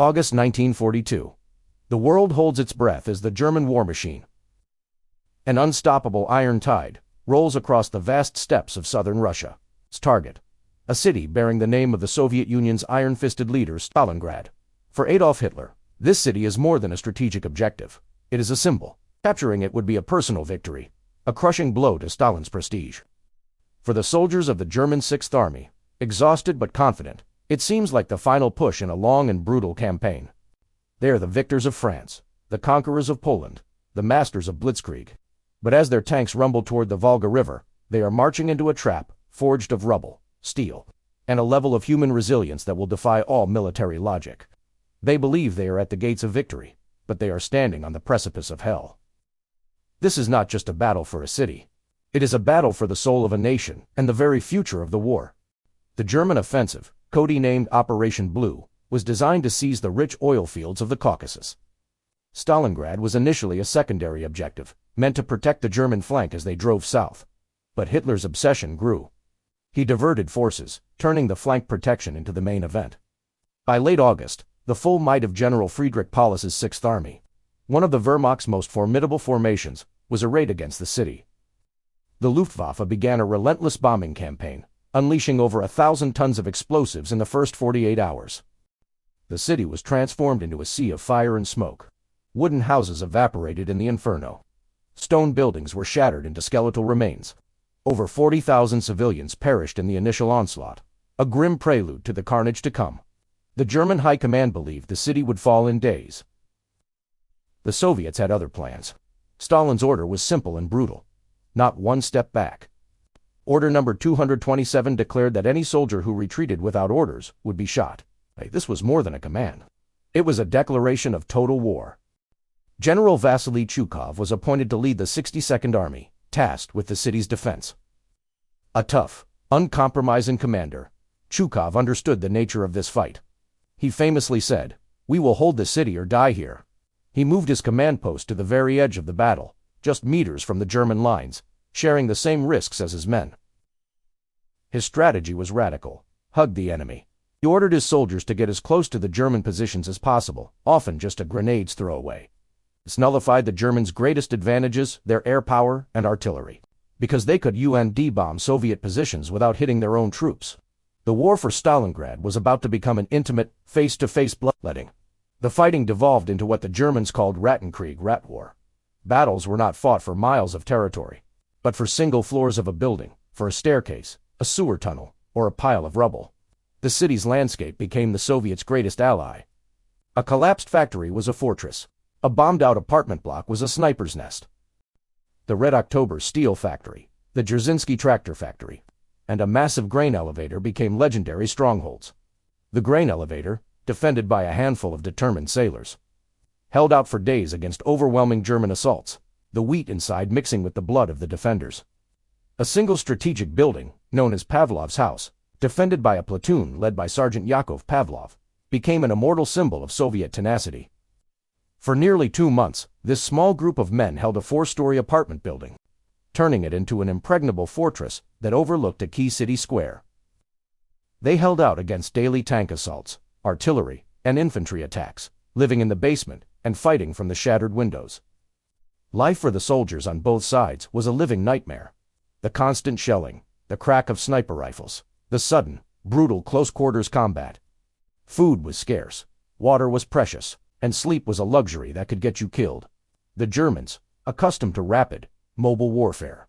August 1942. The world holds its breath as the German war machine, an unstoppable iron tide, rolls across the vast steppes of southern Russia. Its target, a city bearing the name of the Soviet Union's iron-fisted leader, Stalingrad. For Adolf Hitler, this city is more than a strategic objective. It is a symbol. Capturing it would be a personal victory, a crushing blow to Stalin's prestige. For the soldiers of the German Sixth Army, exhausted but confident, it seems like the final push in a long and brutal campaign. They are the victors of France, the conquerors of Poland, the masters of blitzkrieg. But as their tanks rumble toward the Volga River, they are marching into a trap forged of rubble, steel, and a level of human resilience that will defy all military logic. They believe they are at the gates of victory, but they are standing on the precipice of hell. This is not just a battle for a city. It is a battle for the soul of a nation and the very future of the war. The German offensive, codenamed Operation Blue, was designed to seize the rich oil fields of the Caucasus. Stalingrad was initially a secondary objective, meant to protect the German flank as they drove south. But Hitler's obsession grew. He diverted forces, turning the flank protection into the main event. By late August, the full might of General Friedrich Paulus's Sixth Army, one of the Wehrmacht's most formidable formations, was arrayed against the city. The Luftwaffe began a relentless bombing campaign, unleashing over 1,000 tons of explosives in the first 48 hours. The city was transformed into a sea of fire and smoke. Wooden houses evaporated in the inferno. Stone buildings were shattered into skeletal remains. Over 40,000 civilians perished in the initial onslaught, a grim prelude to the carnage to come. The German high command believed the city would fall in days. The Soviets had other plans. Stalin's order was simple and brutal. Not one step back. Order number 227 declared that any soldier who retreated without orders would be shot. This was more than a command. It was a declaration of total war. General Vasily Chukov was appointed to lead the 62nd Army, tasked with the city's defense. A tough, uncompromising commander, Chukov understood the nature of this fight. He famously said, "We will hold the city or die here." He moved his command post to the very edge of the battle, just meters from the German lines, sharing the same risks as his men. His strategy was radical: hug the enemy. He ordered his soldiers to get as close to the German positions as possible, often just a grenade's throw away. This nullified the Germans' greatest advantages, their air power and artillery, because they could bomb Soviet positions without hitting their own troops. The war for Stalingrad was about to become an intimate, face-to-face bloodletting. The fighting devolved into what the Germans called Rattenkrieg, rat war. Battles were not fought for miles of territory, but for single floors of a building, for a staircase, a sewer tunnel, or a pile of rubble. The city's landscape became the Soviets' greatest ally. A collapsed factory was a fortress. A bombed-out apartment block was a sniper's nest. The Red October steel factory, the Dzerzhinsky tractor factory, and a massive grain elevator became legendary strongholds. The grain elevator, defended by a handful of determined sailors, held out for days against overwhelming German assaults, the wheat inside mixing with the blood of the defenders. A single strategic building, known as Pavlov's house, defended by a platoon led by Sergeant Yakov Pavlov, became an immortal symbol of Soviet tenacity. For nearly 2 months, this small group of men held a 4-story apartment building, turning it into an impregnable fortress that overlooked a key city square. They held out against daily tank assaults, artillery, and infantry attacks, living in the basement and fighting from the shattered windows. Life for the soldiers on both sides was a living nightmare. The constant shelling, the crack of sniper rifles, the sudden, brutal close-quarters combat. Food was scarce, water was precious, and sleep was a luxury that could get you killed. The Germans, accustomed to rapid, mobile warfare,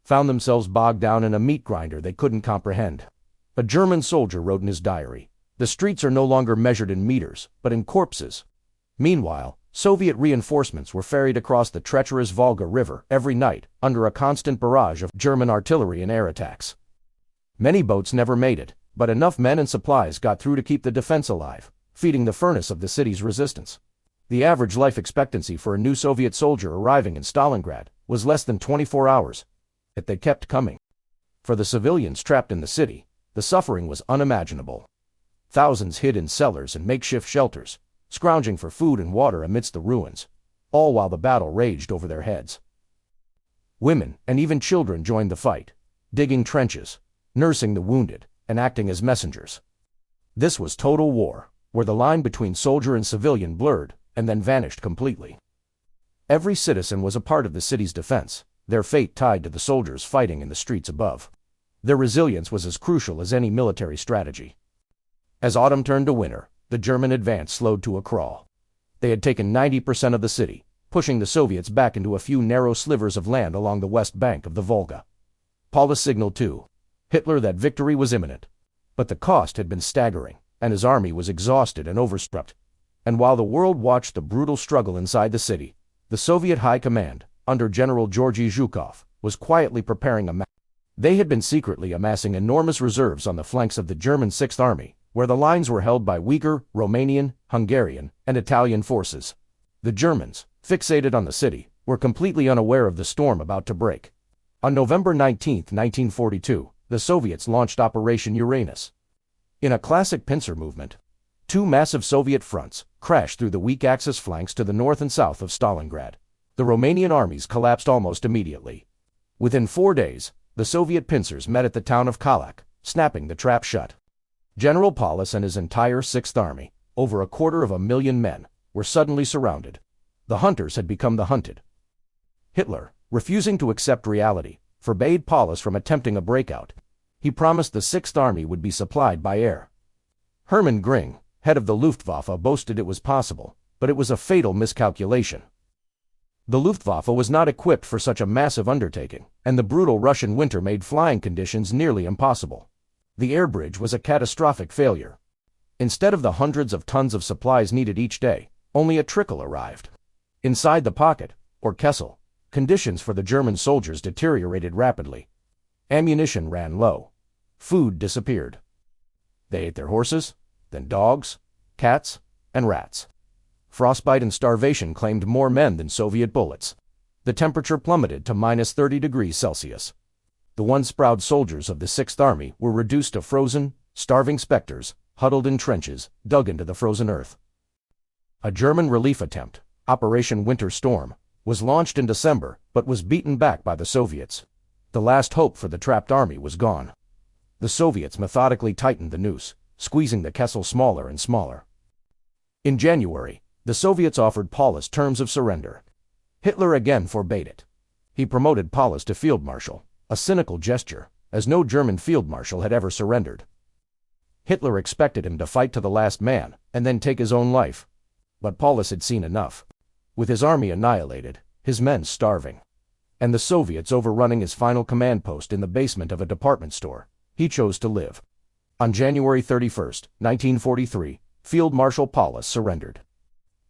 found themselves bogged down in a meat grinder they couldn't comprehend. A German soldier wrote in his diary, "The streets are no longer measured in meters, but in corpses." Meanwhile, Soviet reinforcements were ferried across the treacherous Volga River every night under a constant barrage of German artillery and air attacks. Many boats never made it, but enough men and supplies got through to keep the defense alive, feeding the furnace of the city's resistance. The average life expectancy for a new Soviet soldier arriving in Stalingrad was less than 24 hours, yet they kept coming. For the civilians trapped in the city, the suffering was unimaginable. Thousands hid in cellars and makeshift shelters, scrounging for food and water amidst the ruins, all while the battle raged over their heads. Women and even children joined the fight, digging trenches, nursing the wounded, and acting as messengers. This was total war, where the line between soldier and civilian blurred and then vanished completely. Every citizen was a part of the city's defense, their fate tied to the soldiers fighting in the streets above. Their resilience was as crucial as any military strategy. As autumn turned to winter, the German advance slowed to a crawl. They had taken 90% of the city, pushing the Soviets back into a few narrow slivers of land along the west bank of the Volga. Paulus signaled to Hitler that victory was imminent. But the cost had been staggering, and his army was exhausted and overstretched. And while the world watched the brutal struggle inside the city, the Soviet High Command, under General Georgy Zhukov, was quietly preparing a They had been secretly amassing enormous reserves on the flanks of the German Sixth Army, where the lines were held by Uyghur, Romanian, Hungarian, and Italian forces. The Germans, fixated on the city, were completely unaware of the storm about to break. On November 19, 1942, the Soviets launched Operation Uranus. In a classic pincer movement, two massive Soviet fronts crashed through the weak Axis flanks to the north and south of Stalingrad. The Romanian armies collapsed almost immediately. Within 4 days, the Soviet pincers met at the town of Kalak, snapping the trap shut. General Paulus and his entire Sixth Army, over 250,000 men, were suddenly surrounded. The hunters had become the hunted. Hitler, refusing to accept reality, forbade Paulus from attempting a breakout. He promised the Sixth Army would be supplied by air. Hermann Göring, head of the Luftwaffe, boasted it was possible, but it was a fatal miscalculation. The Luftwaffe was not equipped for such a massive undertaking, and the brutal Russian winter made flying conditions nearly impossible. The air bridge was a catastrophic failure. Instead of the hundreds of tons of supplies needed each day, only a trickle arrived. Inside the pocket, or Kessel, conditions for the German soldiers deteriorated rapidly. Ammunition ran low. Food disappeared. They ate their horses, then dogs, cats, and rats. Frostbite and starvation claimed more men than Soviet bullets. The temperature plummeted to -30°C. The once proud soldiers of the Sixth Army were reduced to frozen, starving specters, huddled in trenches, dug into the frozen earth. A German relief attempt, Operation Winter Storm, was launched in December but was beaten back by the Soviets. The last hope for the trapped army was gone. The Soviets methodically tightened the noose, squeezing the Kessel smaller and smaller. In January, the Soviets offered Paulus terms of surrender. Hitler again forbade it. He promoted Paulus to field marshal, a cynical gesture, as no German field marshal had ever surrendered. Hitler expected him to fight to the last man and then take his own life. But Paulus had seen enough. With his army annihilated, his men starving, and the Soviets overrunning his final command post in the basement of a department store, he chose to live. On January 31, 1943, Field Marshal Paulus surrendered.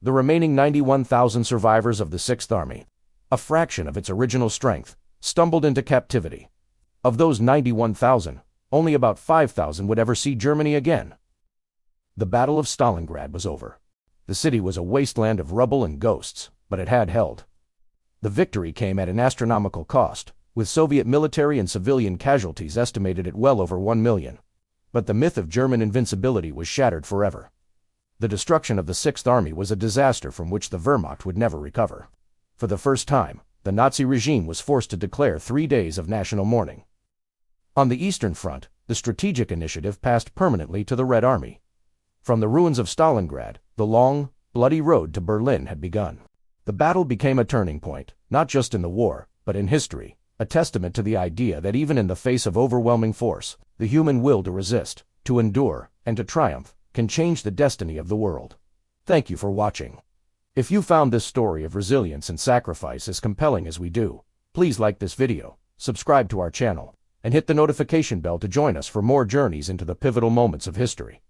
The remaining 91,000 survivors of the Sixth Army, a fraction of its original strength, stumbled into captivity. Of those 91,000, only about 5,000 would ever see Germany again. The Battle of Stalingrad was over. The city was a wasteland of rubble and ghosts, but it had held. The victory came at an astronomical cost, with Soviet military and civilian casualties estimated at well over 1 million. But the myth of German invincibility was shattered forever. The destruction of the Sixth Army was a disaster from which the Wehrmacht would never recover. For the first time, the Nazi regime was forced to declare 3 days of national mourning. On the Eastern Front, the strategic initiative passed permanently to the Red Army. From the ruins of Stalingrad, the long, bloody road to Berlin had begun. The battle became a turning point, not just in the war, but in history, a testament to the idea that even in the face of overwhelming force, the human will to resist, to endure, and to triumph, can change the destiny of the world. Thank you for watching. If you found this story of resilience and sacrifice as compelling as we do, please like this video, subscribe to our channel, and hit the notification bell to join us for more journeys into the pivotal moments of history.